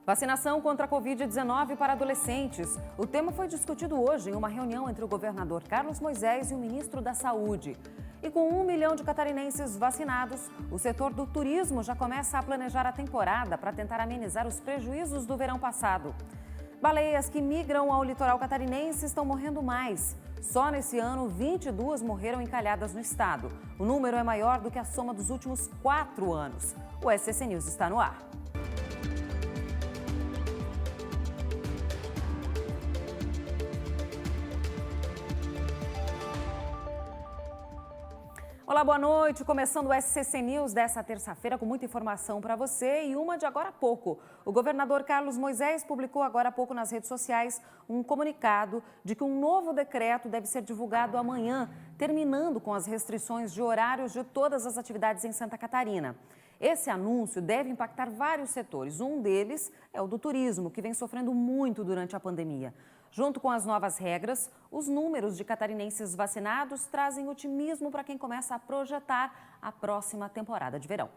Vacinação contra a Covid-19 para adolescentes. O tema foi discutido hoje em uma reunião entre o governador Carlos Moisés e o ministro da Saúde. E com 1 milhão de catarinenses vacinados, o setor do turismo já começa a planejar a temporada para tentar amenizar os prejuízos do verão passado. Baleias que migram ao litoral catarinense estão morrendo mais. Só nesse ano, 22 morreram encalhadas no estado. O número é maior do que a soma dos últimos 4 anos. O SCC News está no ar. Olá, boa noite. Começando o SCC News dessa terça-feira com muita informação para você e uma de agora há pouco. O governador Carlos Moisés publicou agora há pouco nas redes sociais um comunicado de que um novo decreto deve ser divulgado amanhã, terminando com as restrições de horários de todas as atividades em Santa Catarina. Esse anúncio deve impactar vários setores. Um deles é o do turismo, que vem sofrendo muito durante a pandemia. Junto com as novas regras, os números de catarinenses vacinados trazem otimismo para quem começa a projetar a próxima temporada de verão.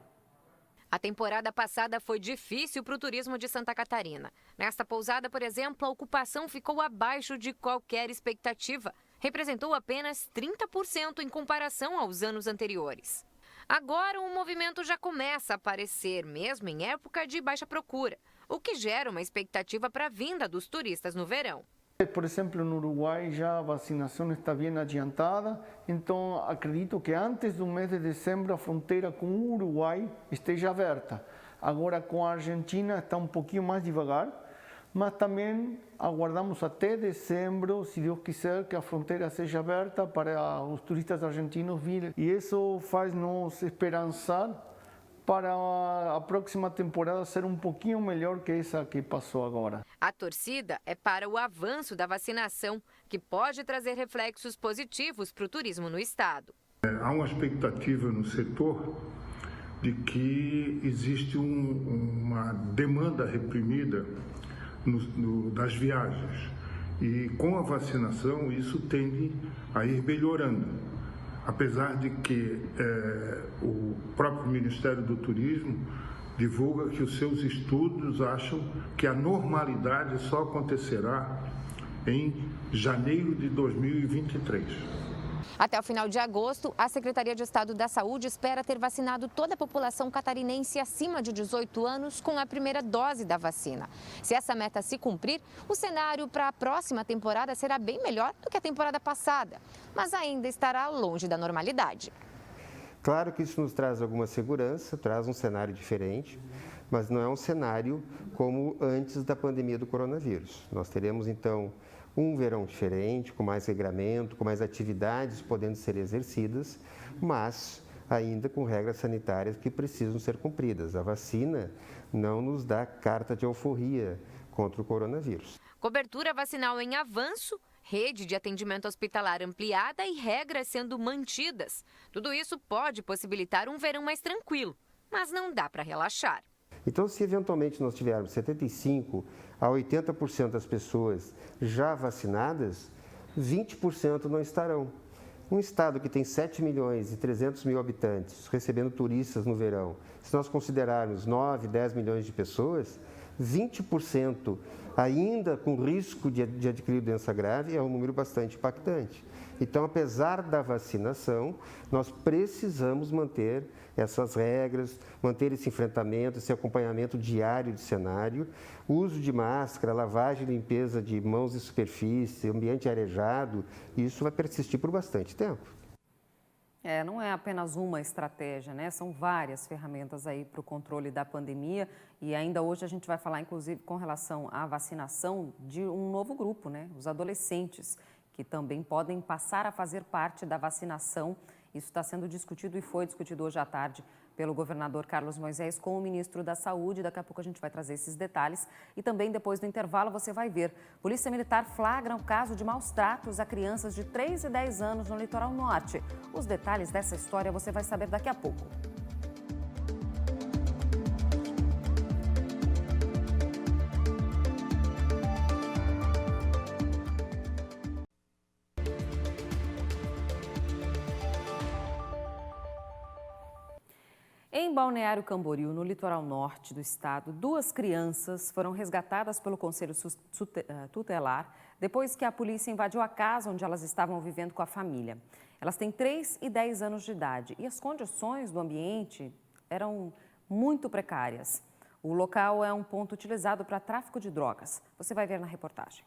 A temporada passada foi difícil para o turismo de Santa Catarina. Nesta pousada, por exemplo, a ocupação ficou abaixo de qualquer expectativa. Representou apenas 30% em comparação aos anos anteriores. Agora, o movimento já começa a aparecer, mesmo em época de baixa procura, o que gera uma expectativa para a vinda dos turistas no verão. Por exemplo, no Uruguai já a vacinação está bem adiantada, então acredito que antes do mês de dezembro a fronteira com o Uruguai esteja aberta. Agora com a Argentina está um pouquinho mais devagar, mas também aguardamos até dezembro, se Deus quiser, que a fronteira seja aberta para os turistas argentinos virem. E isso faz-nos esperançar para a próxima temporada ser um pouquinho melhor que essa que passou agora. A torcida é para o avanço da vacinação, que pode trazer reflexos positivos para o turismo no estado. Há uma expectativa no setor de que existe uma demanda reprimida das viagens. E com a vacinação isso tende a ir melhorando. Apesar de que o próprio Ministério do Turismo divulga que os seus estudos acham que a normalidade só acontecerá em janeiro de 2023. Até o final de agosto, a Secretaria de Estado da Saúde espera ter vacinado toda a população catarinense acima de 18 anos com a primeira dose da vacina. Se essa meta se cumprir, o cenário para a próxima temporada será bem melhor do que a temporada passada, mas ainda estará longe da normalidade. Claro que isso nos traz alguma segurança, traz um cenário diferente, mas não é um cenário como antes da pandemia do coronavírus. Nós teremos, então, um verão diferente, com mais regramento, com mais atividades podendo ser exercidas, mas ainda com regras sanitárias que precisam ser cumpridas. A vacina não nos dá carta de alforria contra o coronavírus. Cobertura vacinal em avanço, rede de atendimento hospitalar ampliada e regras sendo mantidas. Tudo isso pode possibilitar um verão mais tranquilo, mas não dá para relaxar. Então, se eventualmente nós tivermos 75% a 80% das pessoas já vacinadas, 20% não estarão. Um estado que tem 7 milhões e 300 mil habitantes recebendo turistas no verão, se nós considerarmos 9, 10 milhões de pessoas, 20% ainda com risco de adquirir doença grave é um número bastante impactante. Então, apesar da vacinação, nós precisamos manter essas regras, manter esse enfrentamento, esse acompanhamento diário de cenário, uso de máscara, lavagem e limpeza de mãos e superfície, ambiente arejado, e isso vai persistir por bastante tempo. Não é apenas uma estratégia, né? São várias ferramentas aí para o controle da pandemia e ainda hoje a gente vai falar, inclusive, com relação à vacinação de um novo grupo, né? Os adolescentes, que também podem passar a fazer parte da vacinação. Isso está sendo discutido e foi discutido hoje à tarde pelo governador Carlos Moisés com o ministro da Saúde. Daqui a pouco a gente vai trazer esses detalhes. E também depois do intervalo você vai ver. Polícia Militar flagra um caso de maus tratos a crianças de 3 e 10 anos no litoral norte. Os detalhes dessa história você vai saber daqui a pouco. Em Balneário Camboriú, no litoral norte do estado, 2 crianças foram resgatadas pelo Conselho Tutelar depois que a polícia invadiu a casa onde elas estavam vivendo com a família. Elas têm 3 e 10 anos de idade e as condições do ambiente eram muito precárias. O local é um ponto utilizado para tráfico de drogas. Você vai ver na reportagem.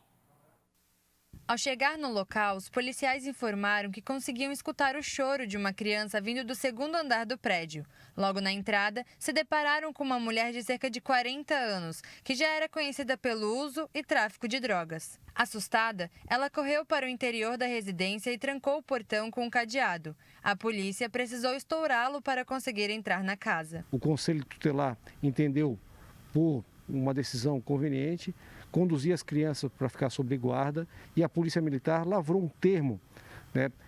Ao chegar no local, os policiais informaram que conseguiam escutar o choro de uma criança vindo do 2º andar do prédio. Logo na entrada, se depararam com uma mulher de cerca de 40 anos, que já era conhecida pelo uso e tráfico de drogas. Assustada, ela correu para o interior da residência e trancou o portão com um cadeado. A polícia precisou estourá-lo para conseguir entrar na casa. O Conselho Tutelar entendeu por uma decisão conveniente, conduzir as crianças para ficar sob guarda e a Polícia Militar lavrou um termo,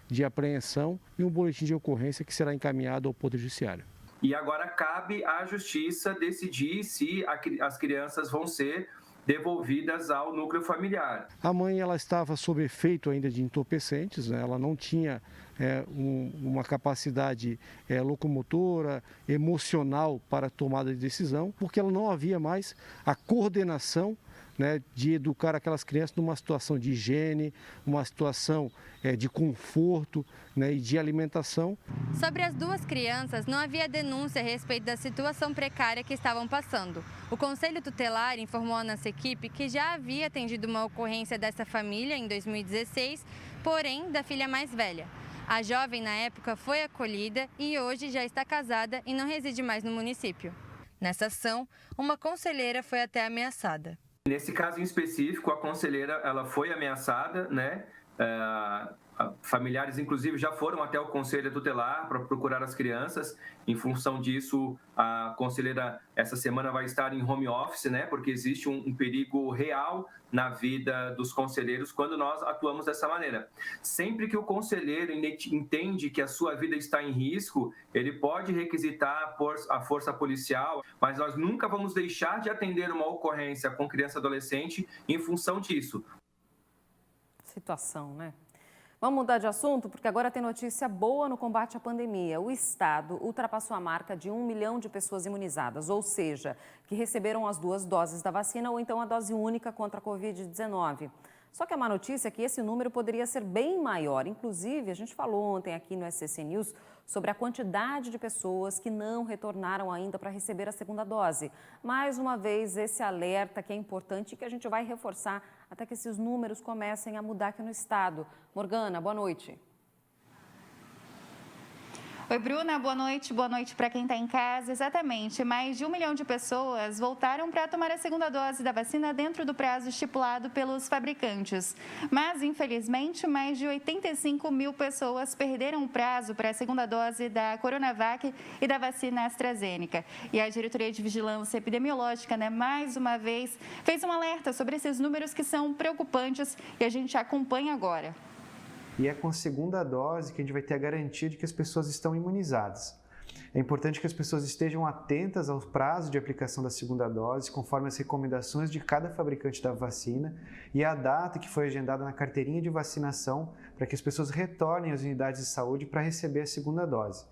de apreensão e um boletim de ocorrência que será encaminhado ao Poder Judiciário. E agora cabe à Justiça decidir se as crianças vão ser devolvidas ao núcleo familiar. A mãe ela estava sob efeito ainda de entorpecentes, ela não tinha uma capacidade locomotora, emocional para a tomada de decisão, porque ela não havia mais a coordenação de educar aquelas crianças numa situação de higiene, uma situação de conforto e de alimentação. Sobre as 2 crianças, não havia denúncia a respeito da situação precária que estavam passando. O Conselho Tutelar informou à nossa equipe que já havia atendido uma ocorrência dessa família em 2016, porém da filha mais velha. A jovem, na época, foi acolhida e hoje já está casada e não reside mais no município. Nessa ação, uma conselheira foi até ameaçada. Nesse caso em específico, a conselheira ela foi ameaçada, familiares, inclusive, já foram até o Conselho Tutelar para procurar as crianças. Em função disso, a conselheira, essa semana, vai estar em home office, porque existe um perigo real na vida dos conselheiros quando nós atuamos dessa maneira. Sempre que o conselheiro entende que a sua vida está em risco, ele pode requisitar a força policial, mas nós nunca vamos deixar de atender uma ocorrência com criança e adolescente em função disso. Situação, né? Vamos mudar de assunto, porque agora tem notícia boa no combate à pandemia. O estado ultrapassou a marca de 1 milhão de pessoas imunizadas, ou seja, que receberam as 2 doses da vacina ou então a dose única contra a Covid-19. Só que a má notícia é que esse número poderia ser bem maior. Inclusive, a gente falou ontem aqui no SCC News sobre a quantidade de pessoas que não retornaram ainda para receber a 2ª dose. Mais uma vez, esse alerta que é importante e que a gente vai reforçar até que esses números comecem a mudar aqui no estado. Morgana, boa noite. Oi, Bruna, boa noite para quem está em casa. Exatamente, mais de 1 milhão de pessoas voltaram para tomar a 2ª dose da vacina dentro do prazo estipulado pelos fabricantes. Mas, infelizmente, mais de 85 mil pessoas perderam o prazo para a 2ª dose da Coronavac e da vacina AstraZeneca. E a Diretoria de Vigilância Epidemiológica, mais uma vez, fez um alerta sobre esses números que são preocupantes e a gente acompanha agora. E é com a 2ª dose que a gente vai ter a garantia de que as pessoas estão imunizadas. É importante que as pessoas estejam atentas ao prazo de aplicação da 2ª dose, conforme as recomendações de cada fabricante da vacina e a data que foi agendada na carteirinha de vacinação para que as pessoas retornem às unidades de saúde para receber a 2ª dose.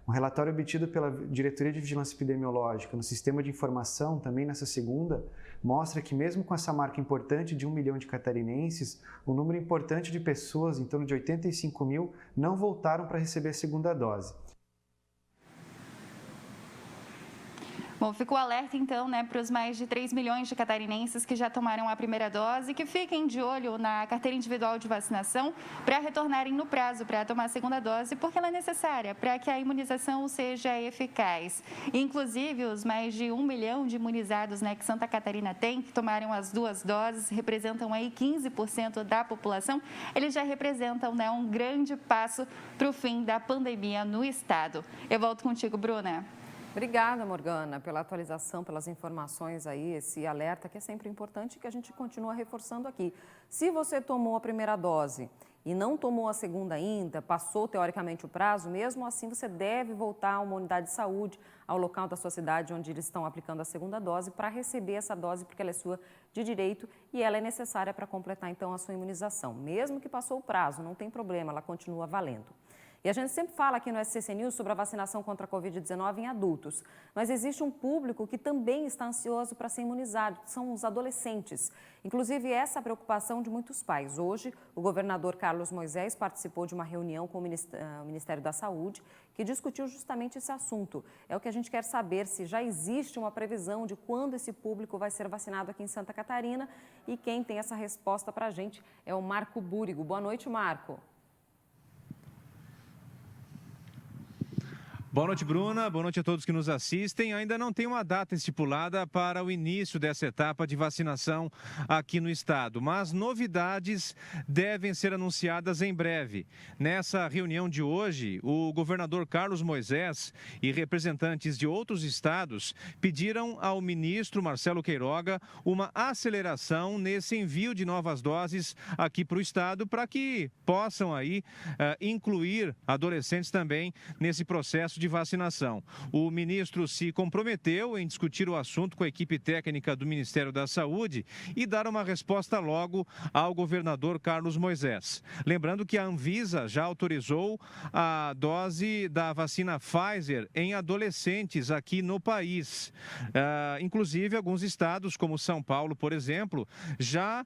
Um relatório obtido pela Diretoria de Vigilância Epidemiológica no Sistema de Informação, também nessa segunda, mostra que mesmo com essa marca importante de 1 milhão de catarinenses, um número importante de pessoas, em torno de 85 mil, não voltaram para receber a 2ª dose. Bom, fica o alerta, então, para os mais de 3 milhões de catarinenses que já tomaram a 1ª dose, que fiquem de olho na carteira individual de vacinação para retornarem no prazo para tomar a 2ª dose, porque ela é necessária para que a imunização seja eficaz. Inclusive, os mais de 1 milhão de imunizados que Santa Catarina tem, que tomaram as 2 doses, representam aí 15% da população, eles já representam um grande passo para o fim da pandemia no estado. Eu volto contigo, Bruna. Obrigada, Morgana, pela atualização, pelas informações aí, esse alerta que é sempre importante e que a gente continua reforçando aqui. Se você tomou a 1ª dose e não tomou a 2ª ainda, passou teoricamente o prazo, mesmo assim você deve voltar a uma unidade de saúde, ao local da sua cidade onde eles estão aplicando a 2ª dose, para receber essa dose, porque ela é sua de direito e ela é necessária para completar então a sua imunização. Mesmo que passou o prazo, não tem problema, ela continua valendo. E a gente sempre fala aqui no SCC News sobre a vacinação contra a Covid-19 em adultos. Mas existe um público que também está ansioso para ser imunizado, são os adolescentes. Inclusive, essa é a preocupação de muitos pais. Hoje, o governador Carlos Moisés participou de uma reunião com o Ministério da Saúde, que discutiu justamente esse assunto. É o que a gente quer saber, se já existe uma previsão de quando esse público vai ser vacinado aqui em Santa Catarina. E quem tem essa resposta para a gente é o Marco Búrigo. Boa noite, Marco. Boa noite, Bruna. Boa noite a todos que nos assistem. Ainda não tem uma data estipulada para o início dessa etapa de vacinação aqui no estado, mas novidades devem ser anunciadas em breve. Nessa reunião de hoje, o governador Carlos Moisés e representantes de outros estados pediram ao ministro Marcelo Queiroga uma aceleração nesse envio de novas doses aqui para o estado, para que possam aí incluir adolescentes também nesse processo de vacinação. O ministro se comprometeu em discutir o assunto com a equipe técnica do Ministério da Saúde e dar uma resposta logo ao governador Carlos Moisés. Lembrando que a Anvisa já autorizou a dose da vacina Pfizer em adolescentes aqui no país. Inclusive, alguns estados, como São Paulo, por exemplo, já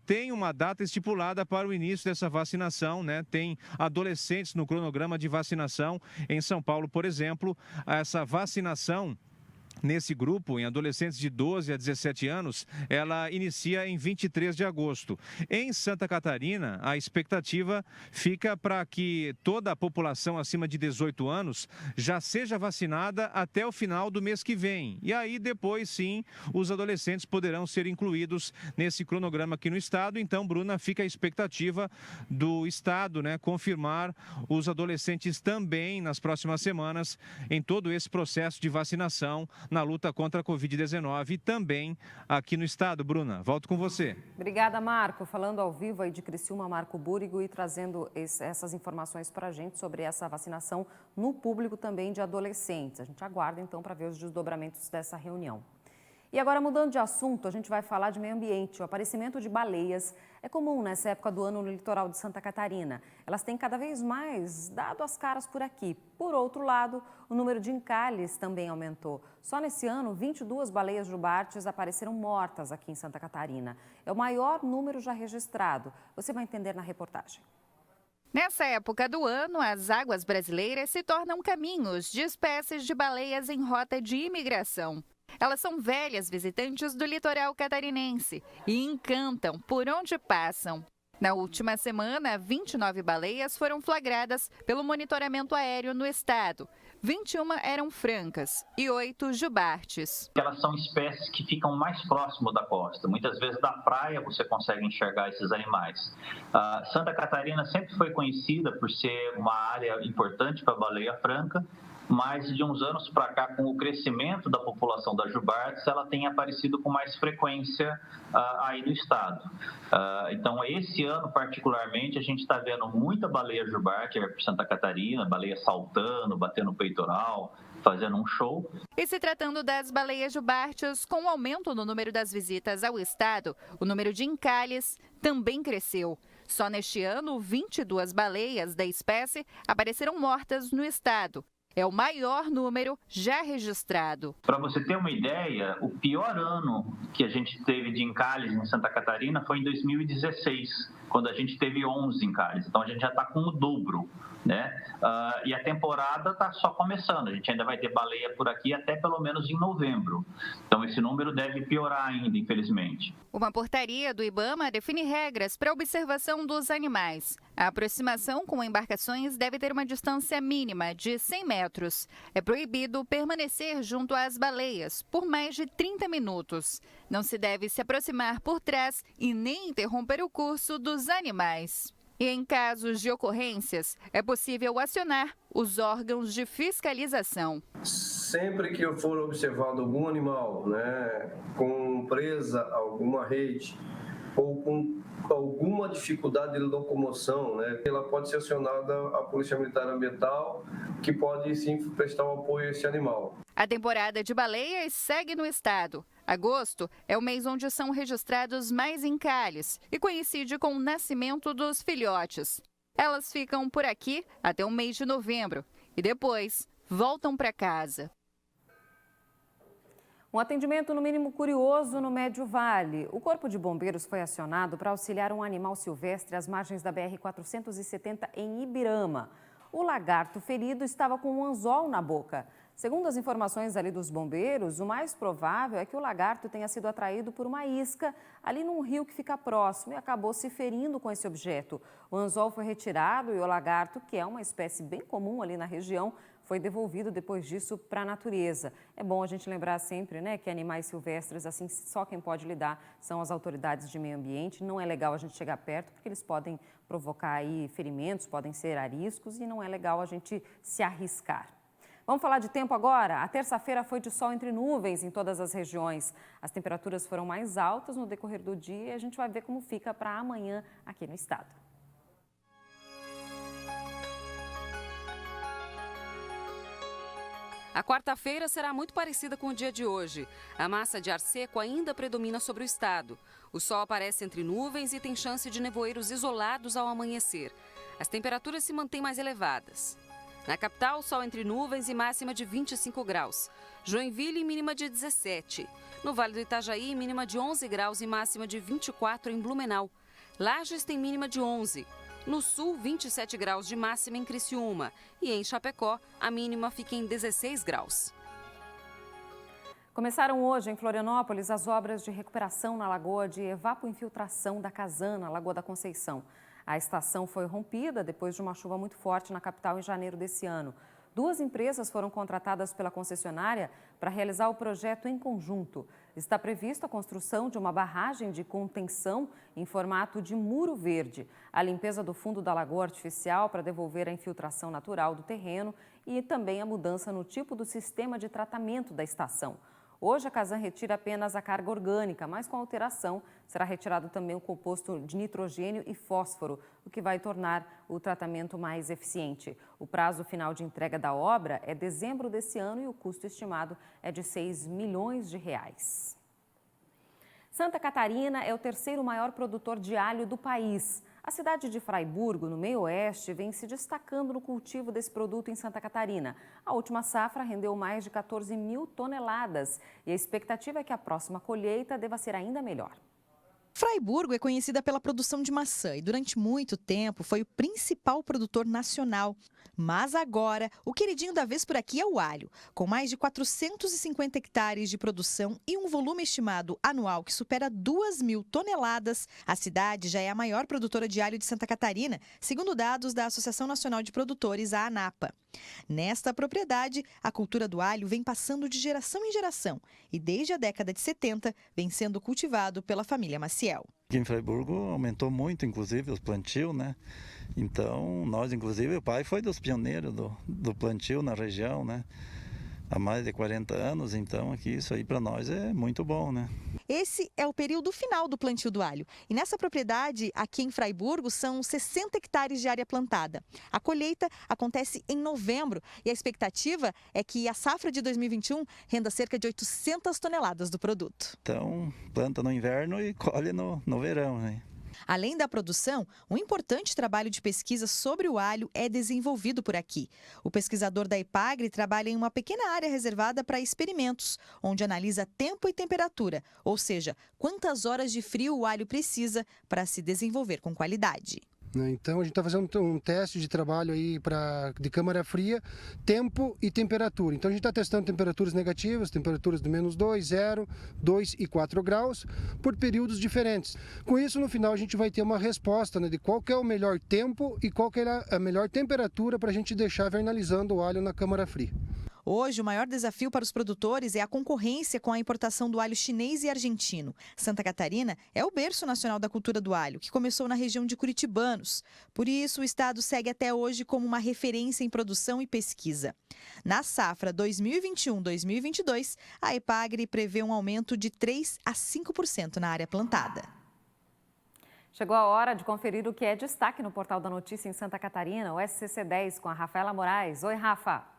tem uma data estipulada para o início dessa vacinação, né? Tem adolescentes no cronograma de vacinação em São Paulo, por exemplo. Essa vacinação nesse grupo, em adolescentes de 12 a 17 anos, ela inicia em 23 de agosto. Em Santa Catarina, a expectativa fica para que toda a população acima de 18 anos já seja vacinada até o final do mês que vem. E aí, depois, sim, os adolescentes poderão ser incluídos nesse cronograma aqui no estado. Então, Bruna, fica a expectativa do estado, né, confirmar os adolescentes também nas próximas semanas em todo esse processo de vacinação na luta contra a Covid-19 e também aqui no estado. Bruna, volto com você. Obrigada, Marco. Falando ao vivo aí de Criciúma, Marco Búrigo, e trazendo essas informações para a gente sobre essa vacinação no público também de adolescentes. A gente aguarda, então, para ver os desdobramentos dessa reunião. E agora, mudando de assunto, a gente vai falar de meio ambiente. O aparecimento de baleias é comum nessa época do ano no litoral de Santa Catarina. Elas têm cada vez mais dado as caras por aqui. Por outro lado, o número de encalhes também aumentou. Só nesse ano, 22 baleias jubartes apareceram mortas aqui em Santa Catarina. É o maior número já registrado. Você vai entender na reportagem. Nessa época do ano, as águas brasileiras se tornam caminhos de espécies de baleias em rota de imigração. Elas são velhas visitantes do litoral catarinense e encantam por onde passam. Na última semana, 29 baleias foram flagradas pelo monitoramento aéreo no estado. 21 eram francas e 8 jubartes. Elas são espécies que ficam mais próximo da costa. Muitas vezes da praia você consegue enxergar esses animais. Santa Catarina sempre foi conhecida por ser uma área importante para a baleia franca, mas de uns anos para cá, com o crescimento da população das jubartes, ela tem aparecido com mais frequência aí no estado. Então, esse ano, particularmente, a gente está vendo muita baleia jubarte por Santa Catarina, baleia saltando, batendo peitoral, fazendo um show. E se tratando das baleias jubartes, com o aumento no número das visitas ao estado, o número de encalhes também cresceu. Só neste ano, 22 baleias da espécie apareceram mortas no estado. É o maior número já registrado. Para você ter uma ideia, o pior ano que a gente teve de encalhes em Santa Catarina foi em 2016, quando a gente teve 11 encalhes. Então, a gente já está com o dobro, né? E a temporada está só começando. A gente ainda vai ter baleia por aqui até pelo menos em novembro. Então, esse número deve piorar ainda, infelizmente. Uma portaria do IBAMA define regras para a observação dos animais. A aproximação com embarcações deve ter uma distância mínima de 100 metros. É proibido permanecer junto às baleias por mais de 30 minutos. Não se deve se aproximar por trás e nem interromper o curso dos animais. E em casos de ocorrências, é possível acionar os órgãos de fiscalização. Sempre que for observado algum animal, né, com presa a alguma rede ou com alguma dificuldade de locomoção, né, ela pode ser acionada à Polícia Militar Ambiental, que pode sim prestar um apoio a esse animal. A temporada de baleias segue no estado. Agosto é o mês onde são registrados mais encalhes e coincide com o nascimento dos filhotes. Elas ficam por aqui até o mês de novembro e depois voltam para casa. Um atendimento, no mínimo curioso, no Médio Vale. O Corpo de Bombeiros foi acionado para auxiliar um animal silvestre às margens da BR-470 em Ibirama. O lagarto ferido estava com um anzol na boca. Segundo as informações ali dos bombeiros, o mais provável é que o lagarto tenha sido atraído por uma isca ali num rio que fica próximo e acabou se ferindo com esse objeto. O anzol foi retirado e o lagarto, que é uma espécie bem comum ali na região, foi devolvido depois disso para a natureza. É bom a gente lembrar sempre, né, que animais silvestres, assim, só quem pode lidar são as autoridades de meio ambiente. Não é legal a gente chegar perto porque eles podem provocar aí ferimentos, podem ser ariscos e não é legal a gente se arriscar. Vamos falar de tempo agora? A terça-feira foi de sol entre nuvens em todas as regiões. As temperaturas foram mais altas no decorrer do dia e a gente vai ver como fica para amanhã aqui no estado. A quarta-feira será muito parecida com o dia de hoje. A massa de ar seco ainda predomina sobre o estado. O sol aparece entre nuvens e tem chance de nevoeiros isolados ao amanhecer. As temperaturas se mantêm mais elevadas. Na capital, sol entre nuvens e máxima de 25 graus. Joinville, mínima de 17. No Vale do Itajaí, mínima de 11 graus e máxima de 24 em Blumenau. Lages tem mínima de 11. No sul, 27 graus de máxima em Criciúma. E em Chapecó, a mínima fica em 16 graus. Começaram hoje em Florianópolis as obras de recuperação na lagoa de evapoinfiltração da Casana, Lagoa da Conceição. A estação foi rompida depois de uma chuva muito forte na capital em janeiro desse ano. 2 empresas foram contratadas pela concessionária para realizar o projeto em conjunto. Está prevista a construção de uma barragem de contenção em formato de muro verde, a limpeza do fundo da lagoa artificial para devolver a infiltração natural do terreno e também a mudança no tipo do sistema de tratamento da estação. Hoje, a Casan retira apenas a carga orgânica, mas com a alteração será retirado também o composto de nitrogênio e fósforo, o que vai tornar o tratamento mais eficiente. O prazo final de entrega da obra é dezembro desse ano e o custo estimado é de R$6 milhões. Santa Catarina é o 3º maior produtor de alho do país. A cidade de Fraiburgo, no meio-oeste, vem se destacando no cultivo desse produto em Santa Catarina. A última safra rendeu mais de 14 mil toneladas e a expectativa é que a próxima colheita deva ser ainda melhor. Fraiburgo é conhecida pela produção de maçã e durante muito tempo foi o principal produtor nacional. Mas agora, o queridinho da vez por aqui é o alho. Com mais de 450 hectares de produção e um volume estimado anual que supera 2.000 toneladas, a cidade já é a maior produtora de alho de Santa Catarina, segundo dados da Associação Nacional de Produtores, a ANAPA. Nesta propriedade, a cultura do alho vem passando de geração em geração e desde a década de 70 vem sendo cultivado pela família Maciel. Aqui em Fraiburgo aumentou muito, inclusive, os plantios, né? Então, nós, inclusive, o pai foi dos pioneiros do plantio na região, né? Há mais de 40 anos, então aqui isso aí para nós é muito bom, né? Esse é o período final do plantio do alho. E nessa propriedade, aqui em Fraiburgo, são 60 hectares de área plantada. A colheita acontece em novembro e a expectativa é que a safra de 2021 renda cerca de 800 toneladas do produto. Então, planta no inverno e colhe no verão, né? Além da produção, um importante trabalho de pesquisa sobre o alho é desenvolvido por aqui. O pesquisador da Epagre trabalha em uma pequena área reservada para experimentos, onde analisa tempo e temperatura, ou seja, quantas horas de frio o alho precisa para se desenvolver com qualidade. Então a gente está fazendo um teste de trabalho aí de câmara fria, tempo e temperatura. Então a gente está testando temperaturas negativas, temperaturas de -2, 0, 2 e 4 graus, por períodos diferentes. Com isso, no final, a gente vai ter uma resposta, né, de qual que é o melhor tempo e qual que é a melhor temperatura para a gente deixar vernalizando o alho na câmara fria. Hoje, o maior desafio para os produtores é a concorrência com a importação do alho chinês e argentino. Santa Catarina é o berço nacional da cultura do alho, que começou na região de Curitibanos. Por isso, o estado segue até hoje como uma referência em produção e pesquisa. Na safra 2021-2022, a Epagre prevê um aumento de 3% a 5% na área plantada. Chegou a hora de conferir o que é destaque no Portal da Notícia em Santa Catarina, o SCC 10, com a Rafaela Moraes. Oi, Rafa.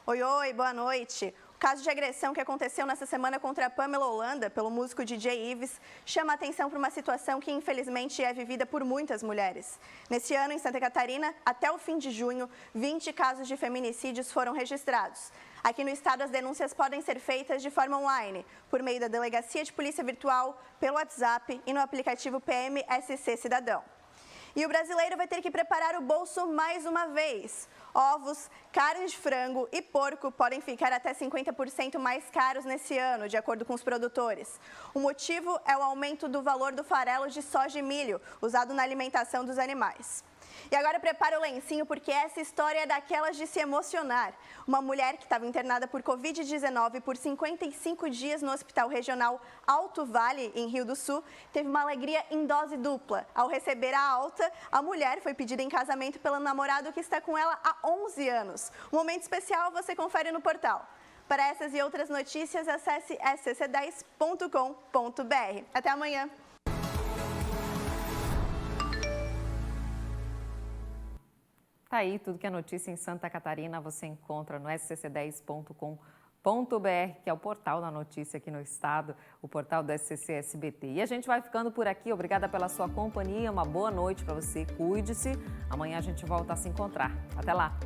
Oi, boa noite. O caso de agressão que aconteceu nessa semana contra a Pamela Holanda, pelo músico DJ Ives, chama a atenção para uma situação que infelizmente é vivida por muitas mulheres. Nesse ano, em Santa Catarina, até o fim de junho, 20 casos de feminicídios foram registrados. Aqui no estado, as denúncias podem ser feitas de forma online, por meio da Delegacia de Polícia Virtual, pelo WhatsApp e no aplicativo PMSC Cidadão. E o brasileiro vai ter que preparar o bolso mais uma vez. Ovos, carne de frango e porco podem ficar até 50% mais caros nesse ano, de acordo com os produtores. O motivo é o aumento do valor do farelo de soja e milho, usado na alimentação dos animais. E agora prepara o lencinho, porque essa história é daquelas de se emocionar. Uma mulher que estava internada por Covid-19 por 55 dias no Hospital Regional Alto Vale, em Rio do Sul, teve uma alegria em dose dupla. Ao receber a alta, a mulher foi pedida em casamento pelo namorado que está com ela há 11 anos. Um momento especial você confere no portal. Para essas e outras notícias, acesse scc10.com.br. Até amanhã! Tá aí, tudo que é notícia em Santa Catarina você encontra no scc10.com.br, que é o portal da notícia aqui no estado, o portal do SCC SBT. E a gente vai ficando por aqui, obrigada pela sua companhia, uma boa noite para você, cuide-se. Amanhã a gente volta a se encontrar. Até lá!